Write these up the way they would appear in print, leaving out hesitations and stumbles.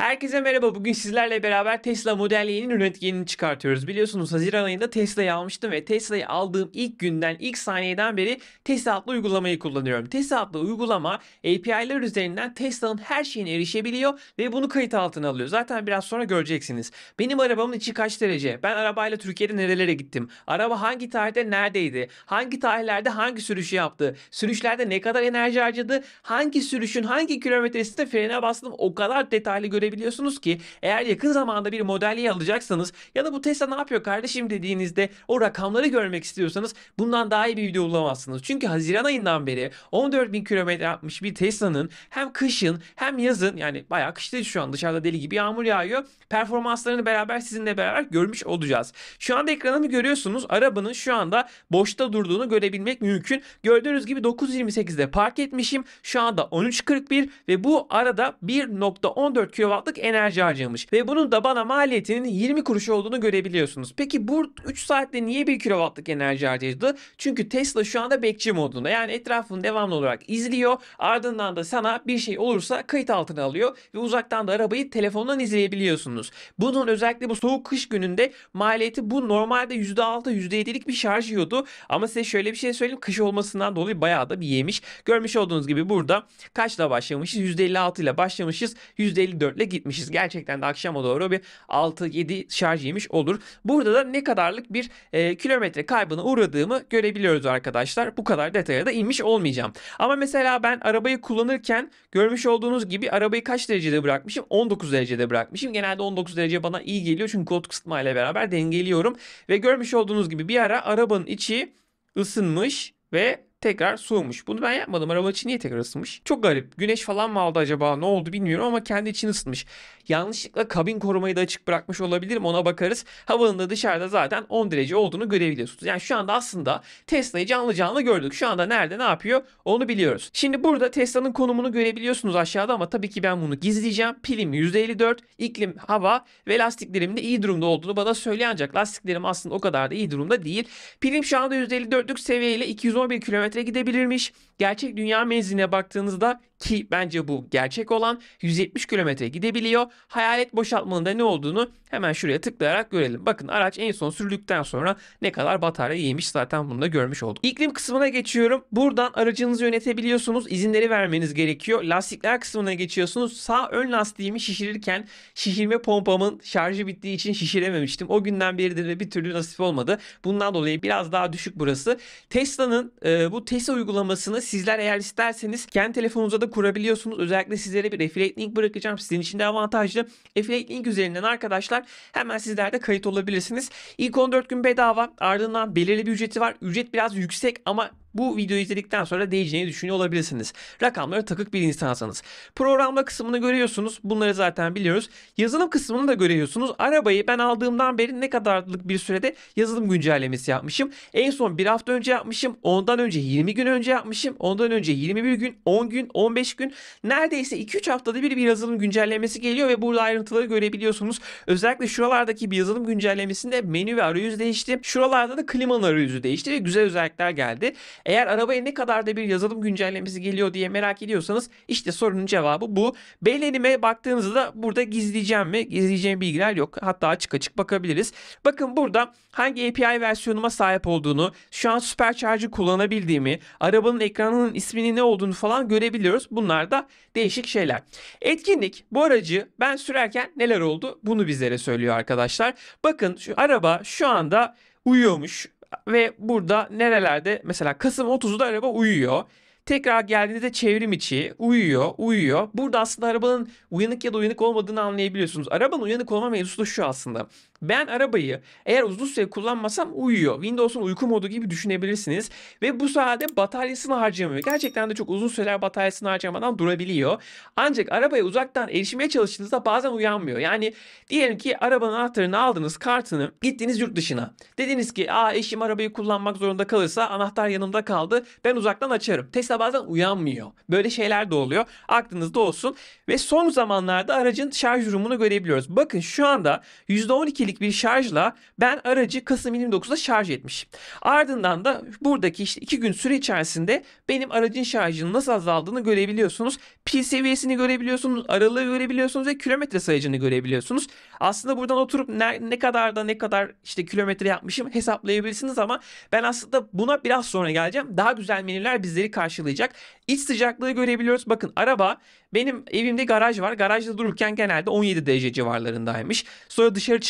Herkese merhaba. Bugün sizlerle beraber Tesla Model Y'nin üretkenini çıkartıyoruz. Biliyorsunuz Haziran ayında Tesla'yı almıştım ve Tesla'yı aldığım ilk günden, ilk saniyeden beri Tesla adlı uygulamayı kullanıyorum. Tesla adlı uygulama API'ler üzerinden Tesla'nın her şeyine erişebiliyor ve bunu kayıt altına alıyor. Zaten biraz sonra göreceksiniz. Benim arabamın içi kaç derece? Ben arabayla Türkiye'de nerelere gittim? Araba hangi tarihte neredeydi? Hangi tarihlerde hangi sürüşü yaptı? Sürüşlerde ne kadar enerji harcadı? Hangi sürüşün hangi kilometresinde frene bastım? O kadar detaylı görebiliyorsunuz ki eğer yakın zamanda bir Model Y alacaksanız ya da bu Tesla ne yapıyor kardeşim dediğinizde o rakamları görmek istiyorsanız bundan daha iyi bir video bulamazsınız. Çünkü Haziran ayından beri 14.000 kilometre yapmış bir Tesla'nın hem kışın hem yazın, yani bayağı kıştayız şu an, dışarıda deli gibi yağmur yağıyor, performanslarını beraber sizinle beraber görmüş olacağız. Şu anda ekranımı görüyorsunuz. Arabanın şu anda boşta durduğunu görebilmek mümkün. Gördüğünüz gibi 9.28'de park etmişim. Şu anda 13.41 ve bu arada 1.14 kW'lık enerji harcamış. Ve bunun da bana maliyetinin 20 kuruş olduğunu görebiliyorsunuz. Peki bu 3 saatte niye 1 kW'lık enerji harcadı? Çünkü Tesla şu anda bekçi modunda. Yani etrafını devamlı olarak izliyor. Ardından da sana bir şey olursa kayıt altına alıyor ve uzaktan da arabayı telefondan izleyebiliyorsunuz. Bunun özellikle bu soğuk kış gününde maliyeti, bu normalde %6 %7'lik bir şarj yiyordu. Ama size şöyle bir şey söyleyeyim. Kış olmasından dolayı bayağı da bir yemiş. Görmüş olduğunuz gibi burada kaçla başlamışız? %56 ile başlamışız. %54 ile gitmişiz. Gerçekten de akşama doğru bir 6-7 şarj yemiş olur. Burada da ne kadarlık bir kilometre kaybına uğradığımı görebiliyoruz arkadaşlar. Bu kadar detaya da inmiş olmayacağım. Ama mesela ben arabayı kullanırken görmüş olduğunuz gibi arabayı kaç derecede bırakmışım? 19 derecede bırakmışım. Genelde 19 derece bana iyi geliyor çünkü koltuk ısıtma ile beraber dengeliyorum. Ve görmüş olduğunuz gibi bir ara arabanın içi ısınmış ve tekrar soğumuş. Bunu ben yapmadım. Araba içi niye tekrar ısınmış? Çok garip. Güneş falan mı aldı acaba? Ne oldu bilmiyorum ama kendi içini ısıtmış. Yanlışlıkla kabin korumayı da açık bırakmış olabilirim. Ona bakarız. Havanın da dışarıda zaten 10 derece olduğunu görebiliyorsunuz. Yani şu anda aslında Tesla'yı canlı canlı gördük. Şu anda nerede ne yapıyor onu biliyoruz. Şimdi burada Tesla'nın konumunu görebiliyorsunuz aşağıda ama tabii ki ben bunu gizleyeceğim. Pilim %54, iklim, hava ve lastiklerim de iyi durumda olduğunu bana söylüyor, ancak lastiklerim aslında o kadar da iyi durumda değil. Pilim şu anda %54'lük seviyeyle 211 kilometre gidebilirmiş. Gerçek dünya menziline baktığınızda, ki bence bu gerçek olan, 170 kilometre gidebiliyor. Hayalet boşaltmanın da ne olduğunu hemen şuraya tıklayarak görelim. Bakın araç en son sürüldükten sonra ne kadar batarya yemiş, zaten bunu da görmüş olduk. İklim kısmına geçiyorum. Buradan aracınızı yönetebiliyorsunuz. İzinleri vermeniz gerekiyor. Lastikler kısmına geçiyorsunuz. Sağ ön lastiğimi şişirirken şişirme pompamın şarjı bittiği için şişirememiştim. O günden beridir de bir türlü nasip olmadı. Bundan dolayı biraz daha düşük burası. Tesla'nın bu Tesla uygulamasını sizler eğer isterseniz kendi telefonunuza da kurabiliyorsunuz. Özellikle sizlere bir affiliate link bırakacağım. Sizin için de avantajlı. Affiliate link üzerinden arkadaşlar hemen sizler de kayıt olabilirsiniz. İlk 14 gün bedava. Ardından belirli bir ücreti var. Ücret biraz yüksek ama bu videoyu izledikten sonra değeceğini düşünüyor olabilirsiniz. Rakamlara takık bir insansanız. Programlama kısmını görüyorsunuz. Bunları zaten biliyoruz. Yazılım kısmını da görüyorsunuz. Arabayı ben aldığımdan beri ne kadarlık bir sürede yazılım güncellemesi yapmışım. En son bir hafta önce yapmışım. Ondan önce 20 gün önce yapmışım. Ondan önce 21 gün, 10 gün, 15 gün. Neredeyse 2-3 haftada bir yazılım güncellemesi geliyor ve burada ayrıntıları görebiliyorsunuz. Özellikle şuralardaki bir yazılım güncellemesinde menü ve arayüz değişti. Şuralarda da klimanın arayüzü değişti ve güzel özellikler geldi. Eğer arabaya ne kadar da bir yazılım güncellemesi geliyor diye merak ediyorsanız işte sorunun cevabı bu. Beğenime baktığınızda burada gizleyeceğim mi? Gizleyeceğim bilgiler yok. Hatta açık açık bakabiliriz. Bakın burada hangi API versiyonuma sahip olduğunu, şu an Supercharge'ı kullanabildiğimi, arabanın ekranının isminin ne olduğunu falan görebiliyoruz. Bunlar da değişik şeyler. Etkinlik, bu aracı ben sürerken neler oldu bunu bizlere söylüyor arkadaşlar. Bakın şu araba şu anda uyuyormuş. Ve burada nerelerde mesela Kasım 30'da araba uyuyor. Tekrar geldiğinizde çevrim içi uyuyor. Burada aslında arabanın uyanık ya da uyanık olmadığını anlayabiliyorsunuz. Arabanın uyanık olma mevzusu da şu aslında. Ben arabayı eğer uzun süre kullanmasam uyuyor. Windows'un uyku modu gibi düşünebilirsiniz. Ve bu sayede bataryasını harcamıyor. Gerçekten de çok uzun süreler bataryasını harcamadan durabiliyor. Ancak arabaya uzaktan erişmeye çalıştığınızda bazen uyanmıyor. Yani diyelim ki arabanın anahtarını aldınız, kartını, gittiniz yurt dışına. Dediniz ki eşim arabayı kullanmak zorunda kalırsa anahtar yanımda kaldı, ben uzaktan açarım. Tesla bazen uyanmıyor. Böyle şeyler de oluyor. Aklınızda olsun. Ve son zamanlarda aracın şarj durumunu görebiliyoruz. Bakın şu anda %12'lik bir şarjla ben aracı Kasım 29'da şarj etmişim. Ardından da buradaki işte 2 gün süre içerisinde benim aracın şarjının nasıl azaldığını görebiliyorsunuz. Pil seviyesini görebiliyorsunuz, aralığı görebiliyorsunuz ve kilometre sayacını görebiliyorsunuz. Aslında buradan oturup ne kadar işte kilometre yapmışım hesaplayabilirsiniz ama ben aslında buna biraz sonra geleceğim. Daha güzel menüler bizleri karşılayacak. İç sıcaklığı görebiliyoruz. Bakın araba, benim evimde garaj var. Garajda dururken genelde 17 derece civarlarındaymış. Sonra dışarı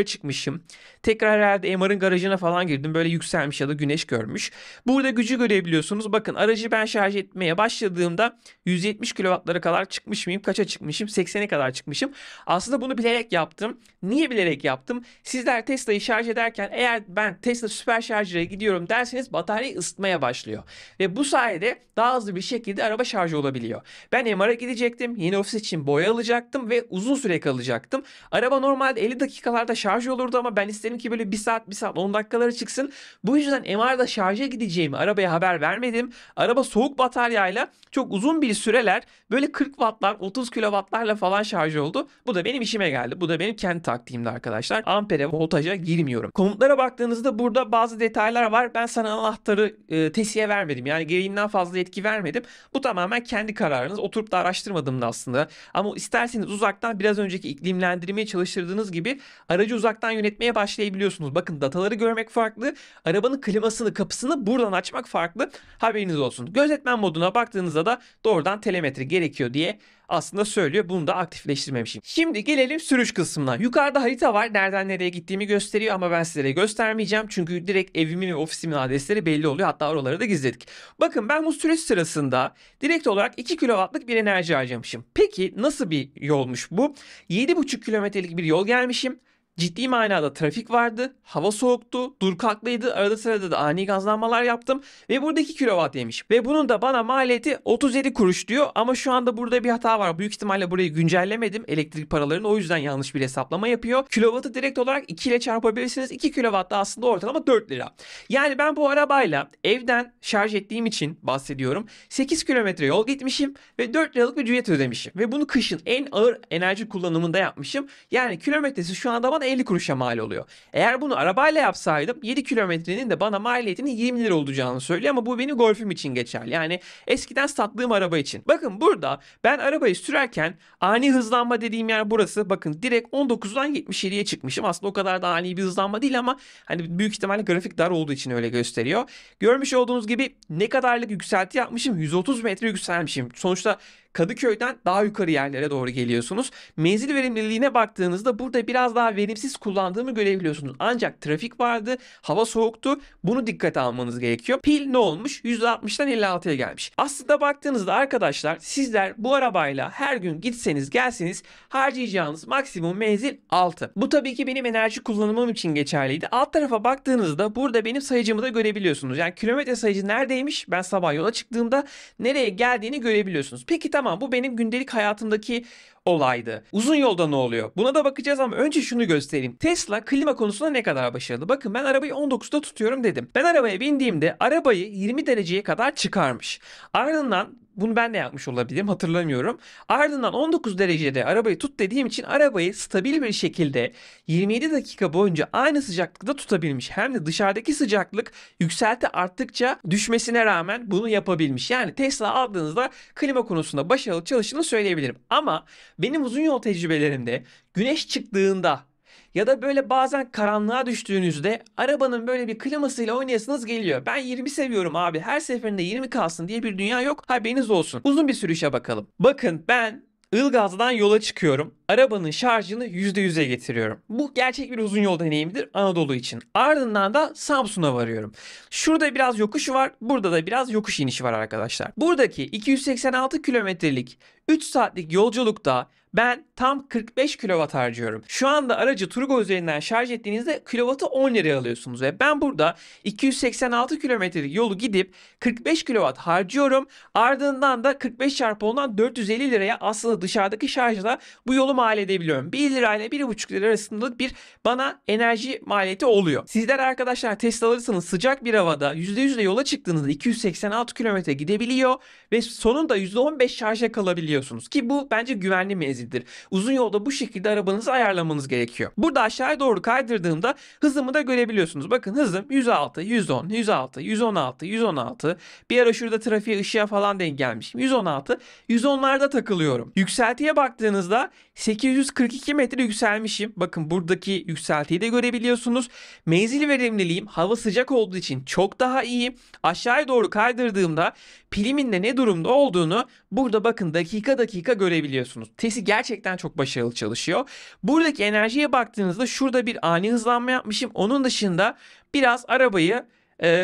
çıkmışım. Tekrar herhalde MR'ın garajına falan girdim. Böyle yükselmiş ya da güneş görmüş. Burada gücü görebiliyorsunuz. Bakın aracı ben şarj etmeye başladığımda 170 kW'lara kadar çıkmış mıyım? Kaça çıkmışım? 80'e kadar çıkmışım. Aslında bunu bilerek yaptım. Niye bilerek yaptım? Sizler Tesla'yı şarj ederken eğer ben Tesla süper şarjıra gidiyorum derseniz bataryayı ısıtmaya başlıyor. Ve bu sayede daha hızlı bir şekilde araba şarj olabiliyor. Ben MR'a gidecektim. Yeni ofis için boya alacaktım ve uzun süre kalacaktım. Araba normalde 50 dakikalarda şarj olurdu ama ben istedim ki böyle 1 saat 10 dakikaları çıksın. Bu yüzden MR'da şarja gideceğimi arabaya haber vermedim. Araba soğuk bataryayla çok uzun bir süreler böyle 40 wattlar 30 kilowattlarla falan şarj oldu. Bu da benim işime geldi. Bu da benim kendi taktiğimdi arkadaşlar. Ampere, voltaja girmiyorum. Komutlara baktığınızda burada bazı detaylar var. Ben sana anahtarı TESİ'ye vermedim. Yani gereğinden fazla yetki vermedim. Bu tamamen kendi kararınız. Oturup da araştırmadım da aslında. Ama isterseniz uzaktan biraz önceki iklimlendirmeye çalıştırdığınız gibi aracı uzaktan yönetmeye başlayabiliyorsunuz. Bakın dataları görmek farklı. Arabanın klimasını, kapısını buradan açmak farklı. Haberiniz olsun. Gözetmen moduna baktığınızda da doğrudan telemetri gerekiyor diye aslında söylüyor. Bunu da aktifleştirmemişim. Şimdi gelelim sürüş kısmına. Yukarıda harita var. Nereden nereye gittiğimi gösteriyor ama ben sizlere göstermeyeceğim. Çünkü direkt evimin ve ofisimin adresleri belli oluyor. Hatta oraları da gizledik. Bakın ben bu sürüş sırasında direkt olarak 2 kW'lık bir enerji harcamışım. Peki nasıl bir yolmuş bu? 7,5 kilometrelik bir yol gelmişim. Ciddi manada trafik vardı. Hava soğuktu. Dur kalklıydı. Arada sırada da ani gazlanmalar yaptım. Ve burada 2 kW yemiş. Ve bunun da bana maliyeti 37 kuruş diyor. Ama şu anda burada bir hata var. Büyük ihtimalle burayı güncellemedim. Elektrik paralarını, o yüzden yanlış bir hesaplama yapıyor. Kilovatı direkt olarak 2 ile çarpabilirsiniz. 2 kW da aslında ortalama 4 lira. Yani ben bu arabayla evden şarj ettiğim için bahsediyorum. 8 kilometre yol gitmişim ve 4 liralık bir ücret ödemişim. Ve bunu kışın en ağır enerji kullanımında yapmışım. Yani kilometresi şu anda bana 50 kuruşa mal oluyor. Eğer bunu arabayla yapsaydım 7 kilometrenin de bana maliyetinin 20 lira olacağını söylüyor ama bu benim Golf'üm için geçerli. Yani eskiden sattığım araba için. Bakın burada ben arabayı sürerken ani hızlanma dediğim yer burası. Bakın direkt 19'dan 77'ye çıkmışım. Aslında o kadar da ani bir hızlanma değil ama hani büyük ihtimalle grafik dar olduğu için öyle gösteriyor. Görmüş olduğunuz gibi ne kadarlık yükselti yapmışım? 130 metre yükselmişim. Sonuçta Kadıköy'den daha yukarı yerlere doğru geliyorsunuz. Menzil verimliliğine baktığınızda burada biraz daha verimsiz kullandığımı görebiliyorsunuz. Ancak trafik vardı, hava soğuktu. Bunu dikkate almanız gerekiyor. Pil ne olmuş? %60'dan 56'ya gelmiş. Aslında baktığınızda arkadaşlar sizler bu arabayla her gün gitseniz gelseniz harcayacağınız maksimum menzil 6. Bu tabii ki benim enerji kullanımım için geçerliydi. Alt tarafa baktığınızda burada benim sayıcımı da görebiliyorsunuz. Yani kilometre sayıcı neredeymiş? Ben sabah yola çıktığımda nereye geldiğini görebiliyorsunuz. Peki tamam, bu benim gündelik hayatımdaki olaydı. Uzun yolda ne oluyor? Buna da bakacağız ama önce şunu göstereyim. Tesla klima konusunda ne kadar başarılı? Bakın ben arabayı 19'da tutuyorum dedim. Ben arabaya bindiğimde arabayı 20 dereceye kadar çıkarmış. Ardından bunu ben de yapmış olabilirim, hatırlamıyorum. Ardından 19 derecede arabayı tut dediğim için arabayı stabil bir şekilde 27 dakika boyunca aynı sıcaklıkta tutabilmiş. Hem de dışarıdaki sıcaklık yükselti arttıkça düşmesine rağmen bunu yapabilmiş. Yani Tesla aldığınızda klima konusunda başarılı çalıştığını söyleyebilirim. Ama benim uzun yol tecrübelerimde güneş çıktığında ya da böyle bazen karanlığa düştüğünüzde arabanın böyle bir klimasıyla oynayasınız geliyor. Ben 20 seviyorum abi. Her seferinde 20 kalsın diye bir dünya yok. Haberiniz olsun. Uzun bir sürüşe bakalım. Bakın ben Ilgaz'dan yola çıkıyorum. Arabanın şarjını %100'e getiriyorum. Bu gerçek bir uzun yol deneyimidir Anadolu için. Ardından da Samsun'a varıyorum. Şurada biraz yokuş var. Burada da biraz yokuş inişi var arkadaşlar. Buradaki 286 kilometrelik 3 saatlik yolculukta ben tam 45 kW harcıyorum. Şu anda aracı Turgo üzerinden şarj ettiğinizde kilovatı 10 liraya alıyorsunuz ve ben burada 286 kilometrelik yolu gidip 45 kW harcıyorum. Ardından da 45 çarpı 10'dan 450 liraya aslında dışarıdaki şarjla bu yolu mal edebiliyorum. 1 lirayla 1,5 lira arasında bir bana enerji maliyeti oluyor. Sizler arkadaşlar Tesla alırsanız sıcak bir havada %100 ile yola çıktığınızda 286 kilometre gidebiliyor ve sonunda %15 şarja kalabiliyorsunuz ki bu bence güvenli menzildir. Uzun yolda bu şekilde arabanızı ayarlamanız gerekiyor. Burada aşağıya doğru kaydırdığımda hızımı da görebiliyorsunuz. Bakın hızım 106, 110, 106, 116, 116. Bir ara şurada trafiğe ışığa falan denk gelmişim. 116, 110'larda takılıyorum. Yükseltiye baktığınızda 842 metre yükselmişim. Bakın buradaki yükseltiyi de görebiliyorsunuz. Menzil verimliliğim hava sıcak olduğu için çok daha iyi. Aşağıya doğru kaydırdığımda pilimin de ne durumda olduğunu burada bakın dakika dakika görebiliyorsunuz. TES'i gerçekten çok başarılı çalışıyor. Buradaki enerjiye baktığınızda şurada bir ani hızlanma yapmışım. Onun dışında biraz arabayı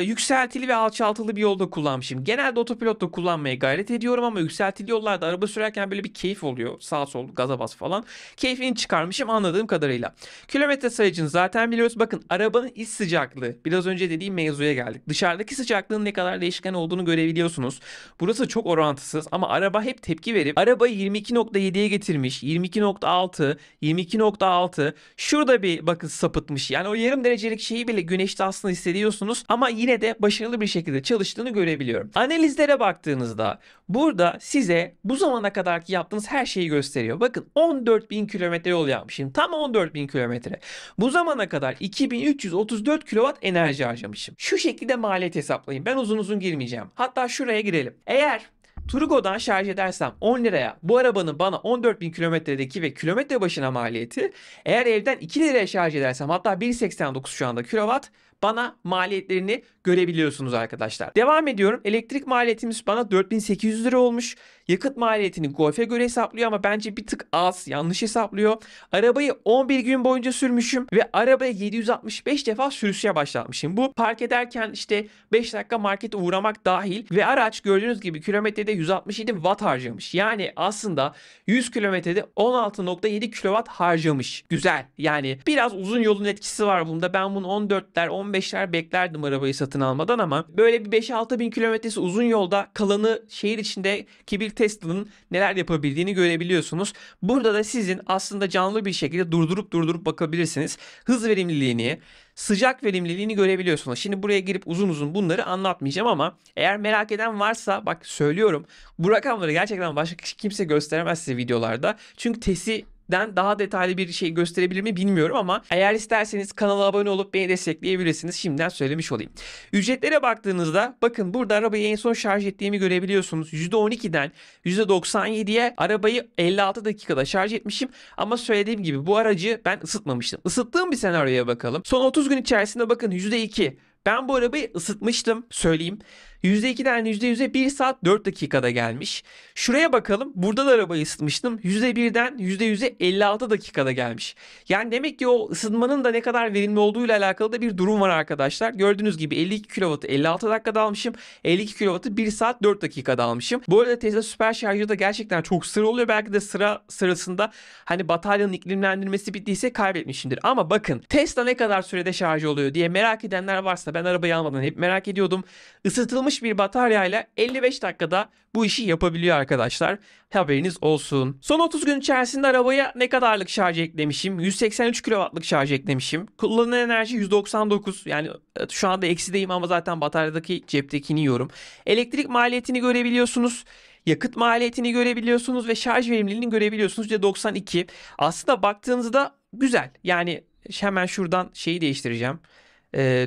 yükseltili ve alçaltılı bir yolda kullanmışım. Genelde otopilotta kullanmaya gayret ediyorum ama yükseltili yollarda araba sürerken böyle bir keyif oluyor. Sağ sol gaza bas falan. Keyfini çıkarmışım anladığım kadarıyla. Kilometre sayacını zaten biliyoruz. Bakın arabanın iç sıcaklığı. Biraz önce dediğim mevzuya geldik. Dışarıdaki sıcaklığın ne kadar değişken olduğunu görebiliyorsunuz. Burası çok orantısız ama araba hep tepki verip arabayı 22.7'ye getirmiş. 22.6, 22.6. Şurada bir bakın sapıtmış. Yani o yarım derecelik şeyi bile güneşte aslında hissediyorsunuz ama yine de başarılı bir şekilde çalıştığını görebiliyorum. Analizlere baktığınızda burada size bu zamana kadarki yaptığınız her şeyi gösteriyor. Bakın 14.000 kilometre yol yapmışım. Tam 14.000 kilometre. Bu zamana kadar 2334 kW enerji harcamışım. Şu şekilde maliyet hesaplayın. Ben uzun uzun girmeyeceğim. Hatta şuraya girelim. Eğer Turgo'dan şarj edersem 10 liraya bu arabanın bana 14.000 kilometredeki ve kilometre başına maliyeti, eğer evden 2 liraya şarj edersem hatta 1.89 şu anda kilowatt, bana maliyetlerini görebiliyorsunuz arkadaşlar. Devam ediyorum. Elektrik maliyetimiz bana 4.800 lira olmuş. Yakıt maliyetini Golf'e göre hesaplıyor ama bence bir tık az, yanlış hesaplıyor. Arabayı 11 gün boyunca sürmüşüm ve arabaya 765 defa sürüşe başlatmışım. Bu park ederken işte 5 dakika markete uğramak dahil ve araç gördüğünüz gibi kilometrede 167 watt harcamış. Yani aslında 100 kilometrede 16.7 kilowatt harcamış. Güzel. Yani biraz uzun yolun etkisi var bunda. Ben bunu 14'ler, 15'ler beklerdim arabayı satın almadan ama böyle bir 5-6 bin kilometresi uzun yolda, kalanı şehir içindeki bir Tesla'nın neler yapabildiğini görebiliyorsunuz. Burada da sizin aslında canlı bir şekilde durdurup bakabilirsiniz. Hız verimliliğini, sıcak verimliliğini görebiliyorsunuz. Şimdi buraya girip uzun uzun bunları anlatmayacağım ama eğer merak eden varsa bak söylüyorum, bu rakamları gerçekten başka kimse gösteremez size videolarda. Çünkü TES'i daha detaylı bir şey gösterebilir mi bilmiyorum ama eğer isterseniz kanala abone olup beni destekleyebilirsiniz. Şimdiden söylemiş olayım. Ücretlere baktığınızda bakın burada arabayı en son şarj ettiğimi görebiliyorsunuz. %12'den %97'ye arabayı 56 dakikada şarj etmişim ama söylediğim gibi bu aracı ben ısıtmamıştım. Isıttığım bir senaryoya bakalım. Son 30 gün içerisinde bakın %2. Ben bu arabayı ısıtmıştım söyleyeyim. %2'den %100'e 1 saat 4 dakikada gelmiş. Şuraya bakalım. Burada da arabayı ısıtmıştım. %1'den %100'e 56 dakikada gelmiş. Yani demek ki o ısıtmanın da ne kadar verimli olduğuyla alakalı da bir durum var arkadaşlar. Gördüğünüz gibi 52 kW'ı 56 dakikada almışım. 52 kW'ı 1 saat 4 dakikada almışım. Bu arada Tesla süper şarjı da gerçekten çok sıra oluyor. Belki de sırasında hani bataryanın iklimlendirmesi bittiyse kaybetmişimdir. Ama bakın Tesla ne kadar sürede şarj oluyor diye merak edenler varsa, ben arabayı almadan hep merak ediyordum. Isıtılmış bir bataryayla 55 dakikada bu işi yapabiliyor arkadaşlar. Haberiniz olsun. Son 30 gün içerisinde arabaya ne kadarlık şarj eklemişim? 183 kW'lık şarj eklemişim. Kullanılan enerji 199. Yani şu anda eksideyim ama zaten bataryadaki ceptekini yiyorum. Elektrik maliyetini görebiliyorsunuz. Yakıt maliyetini görebiliyorsunuz ve şarj verimliliğini görebiliyorsunuz. %92. Aslında baktığınızda güzel. Yani hemen şuradan şeyi değiştireceğim.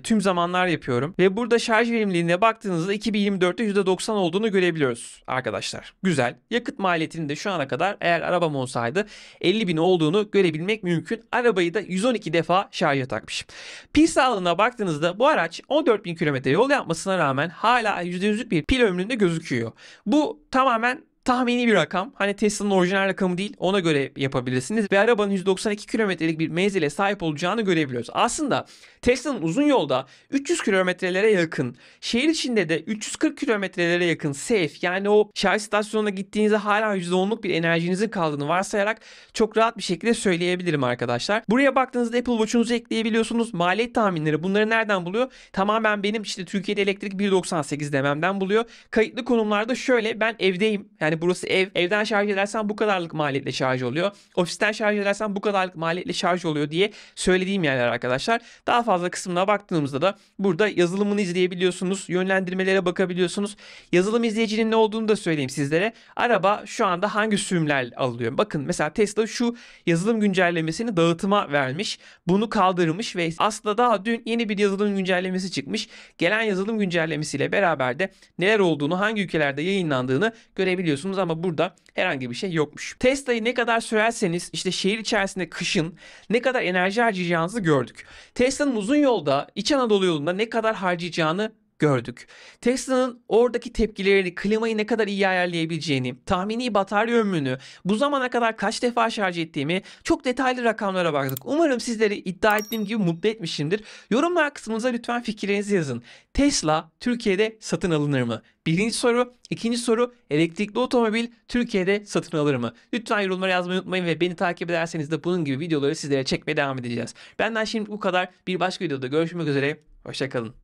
Tüm zamanlar yapıyorum. Ve burada şarj verimliliğine baktığınızda 2024'te %90 olduğunu görebiliyoruz arkadaşlar. Güzel. Yakıt maliyetinin de şu ana kadar eğer arabam olsaydı 50.000 olduğunu görebilmek mümkün. Arabayı da 112 defa şarja takmışım. Pil sağlığına baktığınızda bu araç 14.000 kilometre yol yapmasına rağmen hala %100'lük bir pil ömründe gözüküyor. Bu tamamen tahmini bir rakam. Hani Tesla'nın orijinal rakamı değil. Ona göre yapabilirsiniz. Ve arabanın 192 kilometrelik bir menzile sahip olacağını görebiliyoruz. Aslında Tesla'nın uzun yolda 300 kilometrelere yakın, şehir içinde de 340 kilometrelere yakın safe, yani o şarj istasyonuna gittiğinizde hala %10'luk bir enerjinizin kaldığını varsayarak çok rahat bir şekilde söyleyebilirim arkadaşlar. Buraya baktığınızda Apple Watch'unuzu ekleyebiliyorsunuz. Maliyet tahminleri bunları nereden buluyor? Tamamen benim işte Türkiye'de elektrik 1.98 dememden buluyor. Kayıtlı konumlarda şöyle, ben evdeyim. Yani Yani burası ev. Evden şarj edersen bu kadarlık maliyetle şarj oluyor. Ofisten şarj edersen bu kadarlık maliyetle şarj oluyor diye söylediğim yerler arkadaşlar. Daha fazla kısmına baktığımızda da burada yazılımını izleyebiliyorsunuz. Yönlendirmelere bakabiliyorsunuz. Yazılım izleyicinin ne olduğunu da söyleyeyim sizlere. Araba şu anda hangi sürümler alıyor? Bakın mesela Tesla şu yazılım güncellemesini dağıtıma vermiş. Bunu kaldırmış ve aslında daha dün yeni bir yazılım güncellemesi çıkmış. Gelen yazılım güncellemesiyle beraber de neler olduğunu, hangi ülkelerde yayınlandığını görebiliyorsunuz ama burada herhangi bir şey yokmuş. Tesla'yı ne kadar sürerseniz işte şehir içerisinde kışın ne kadar enerji harcayacağınızı gördük. Tesla'nın uzun yolda İç Anadolu yolunda ne kadar harcayacağını gördük. Tesla'nın oradaki tepkilerini, klimayı ne kadar iyi ayarlayabileceğini, tahmini batarya ömrünü, bu zamana kadar kaç defa şarj ettiğimi çok detaylı rakamlara baktık. Umarım sizleri iddia ettiğim gibi mutlu etmişimdir. Yorumlar kısmınıza lütfen fikirlerinizi yazın. Tesla Türkiye'de satın alınır mı? Birinci soru. İkinci soru, elektrikli otomobil Türkiye'de satın alır mı? Lütfen yorumlara yazmayı unutmayın ve beni takip ederseniz de bunun gibi videoları sizlere çekmeye devam edeceğiz. Benden şimdi bu kadar. Bir başka videoda görüşmek üzere. Hoşça kalın.